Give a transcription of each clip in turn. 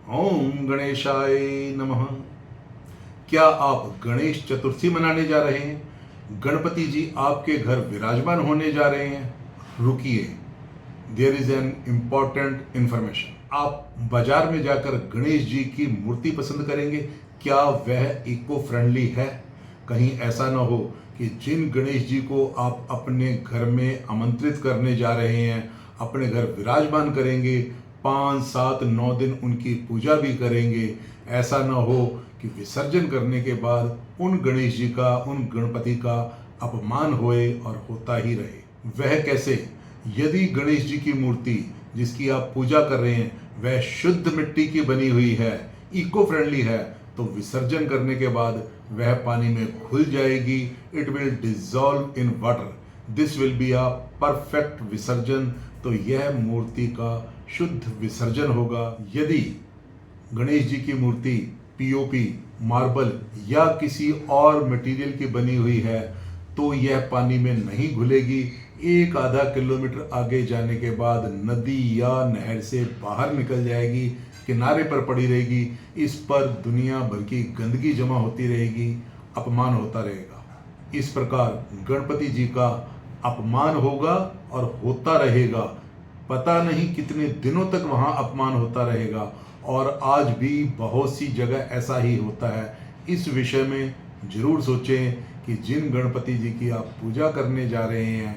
ओम गणेशाय नमः। क्या आप गणेश चतुर्थी मनाने जा रहे हैं? गणपति जी आपके घर विराजमान होने जा रहे हैं? रुकिए, there is an important information. आप बाजार में जाकर गणेश जी की मूर्ति पसंद करेंगे। क्या वह इको फ्रेंडली है? कहीं ऐसा ना हो कि जिन गणेश जी को आप अपने घर में आमंत्रित करने जा रहे हैं, अपने घर विराजमान करेंगे, 5, 7, 9 दिन उनकी पूजा भी करेंगे, ऐसा ना हो कि विसर्जन करने के बाद उन गणेश जी का, उन गणपति का अपमान होए और होता ही रहे। वह कैसे? यदि गणेश जी की मूर्ति जिसकी आप पूजा कर रहे हैं वह शुद्ध मिट्टी की बनी हुई है, इको फ्रेंडली है, तो विसर्जन करने के बाद वह पानी में घुल जाएगी। It will dissolve in water. This will be a perfect विसर्जन। तो यह मूर्ति का शुद्ध विसर्जन होगा। यदि गणेश जी की मूर्ति पीओपी, मार्बल या किसी और मटेरियल की बनी हुई है तो यह पानी में नहीं घुलेगी। 1 आधा किलोमीटर आगे जाने के बाद नदी या नहर से बाहर निकल जाएगी, किनारे पर पड़ी रहेगी। इस पर दुनिया भर की गंदगी जमा होती रहेगी, अपमान होता रहेगा। इस प्रकार गणपति जी का अपमान होगा और होता रहेगा। पता नहीं कितने दिनों तक वहाँ अपमान होता रहेगा और आज भी बहुत सी जगह ऐसा ही होता है। इस विषय में जरूर सोचें कि जिन गणपति जी की आप पूजा करने जा रहे हैं,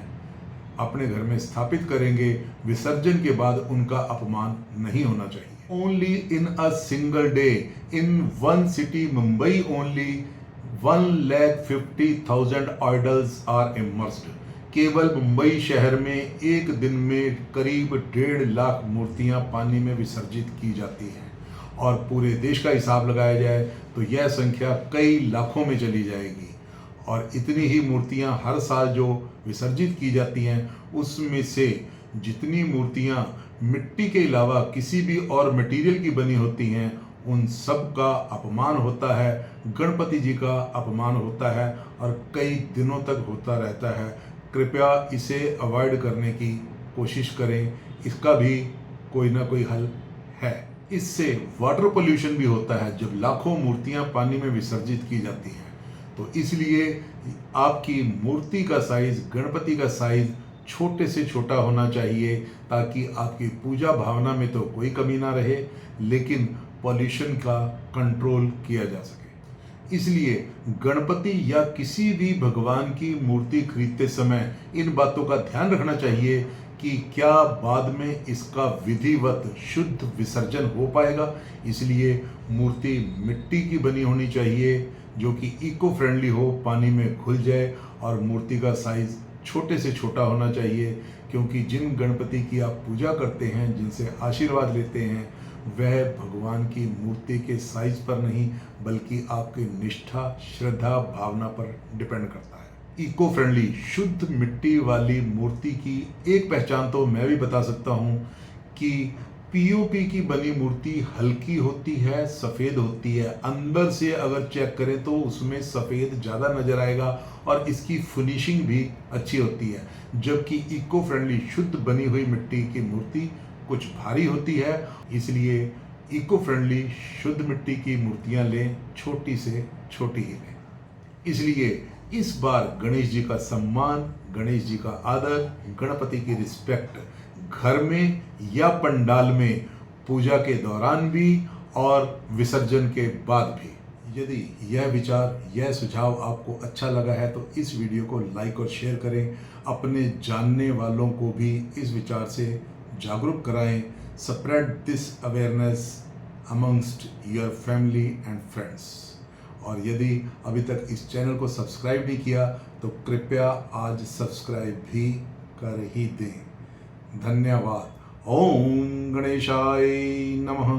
अपने घर में स्थापित करेंगे, विसर्जन के बाद उनका अपमान नहीं होना चाहिए। Only in a single day in one city Mumbai only 1,50,000 idols are immersed. केवल मुंबई शहर में एक दिन में करीब 1.5 लाख मूर्तियां पानी में विसर्जित की जाती हैं और पूरे देश का हिसाब लगाया जाए तो यह संख्या कई लाखों में चली जाएगी। और इतनी ही मूर्तियां हर साल जो विसर्जित की जाती हैं, उसमें से जितनी मूर्तियां मिट्टी के अलावा किसी भी और मटेरियल की बनी होती हैं, उन सब का अपमान होता है, गणपति जी का अपमान होता है और कई दिनों तक होता रहता है। कृपया इसे अवॉइड करने की कोशिश करें। इसका भी कोई ना कोई हल है। इससे वाटर पोल्यूशन भी होता है जब लाखों मूर्तियां पानी में विसर्जित की जाती हैं। तो इसलिए आपकी मूर्ति का साइज, गणपति का साइज छोटे से छोटा होना चाहिए ताकि आपकी पूजा भावना में तो कोई कमी ना रहे, लेकिन पॉल्यूशन का कंट्रोल किया जा सके। इसलिए गणपति या किसी भी भगवान की मूर्ति खरीदते समय इन बातों का ध्यान रखना चाहिए कि क्या बाद में इसका विधिवत शुद्ध विसर्जन हो पाएगा। इसलिए मूर्ति मिट्टी की बनी होनी चाहिए जो कि इको फ्रेंडली हो, पानी में घुल जाए, और मूर्ति का साइज छोटे से छोटा होना चाहिए, क्योंकि जिन गणपति की आप पूजा करते हैं, जिनसे आशीर्वाद लेते हैं, वह भगवान की मूर्ति के साइज पर नहीं बल्कि आपकी निष्ठा, श्रद्धा, भावना पर डिपेंड करता है। इको फ्रेंडली शुद्ध मिट्टी वाली मूर्ति की एक पहचान तो मैं भी बता सकता हूँ कि पीओपी की बनी मूर्ति हल्की होती है, सफ़ेद होती है। अंदर से अगर चेक करें तो उसमें सफ़ेद ज़्यादा नज़र आएगा और इसकी फिनिशिंग भी अच्छी होती है। जबकि इको फ्रेंडली शुद्ध बनी हुई मिट्टी की मूर्ति कुछ भारी होती है। इसलिए इको फ्रेंडली शुद्ध मिट्टी की मूर्तियां लें, छोटी से छोटी ही लें। इसलिए इस बार गणेश जी का सम्मान, गणेश जी का आदर, गणपति की रिस्पेक्ट घर में या पंडाल में, पूजा के दौरान भी और विसर्जन के बाद भी। यदि यह विचार, यह सुझाव आपको अच्छा लगा है तो इस वीडियो को लाइक और शेयर करें। अपने जानने वालों को भी इस विचार से जागरूक कराएं। Spread this awareness amongst your family and friends. और यदि अभी तक इस चैनल को सब्सक्राइब नहीं किया तो कृपया आज सब्सक्राइब भी कर ही दें। धन्यवाद। ओम गणेशाय नमः।